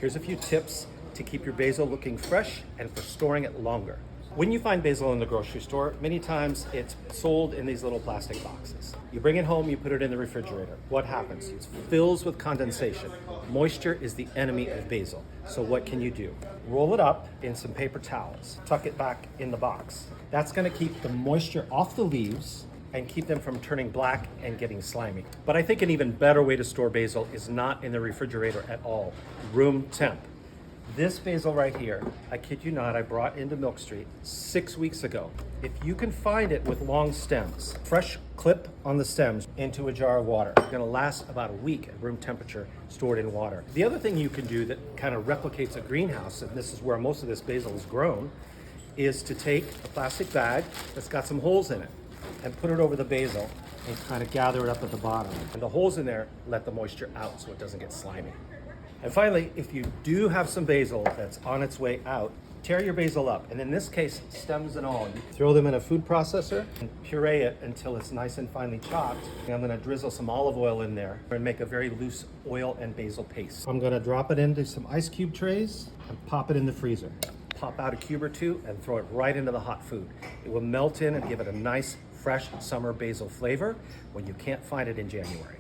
Here's a few tips to keep your basil looking fresh and for storing it longer. When you find basil in the grocery store, many times it's sold in these little plastic boxes. You bring it home, you put it in the refrigerator. What happens? It fills with condensation. Moisture is the enemy of basil. So what can you do? Roll it up in some paper towels. Tuck it back in the box. That's going to keep the moisture off the leaves and keep them from turning black and getting slimy. But I think an even better way to store basil is not in the refrigerator at all. Room temp. This basil right here, I kid you not, I brought into Milk Street 6 weeks ago. If you can find it with long stems, fresh clip on the stems into a jar of water. It's gonna last about a week at room temperature, stored in water. The other thing you can do that kind of replicates a greenhouse, and this is where most of this basil is grown, is to take a plastic bag that's got some holes in it and put it over the basil and kind of gather it up at the bottom. And the holes in there let the moisture out so it doesn't get slimy. And finally, if you do have some basil that's on its way out, tear your basil up. And in this case, stems and all. You throw them in a food processor and puree it until it's nice and finely chopped. And I'm gonna drizzle some olive oil in there and make a very loose oil and basil paste. I'm gonna drop it into some ice cube trays and pop it in the freezer. Pop out a cube or two and throw it right into the hot food. It will melt in and give it a nice, fresh summer basil flavor when you can't find it in January.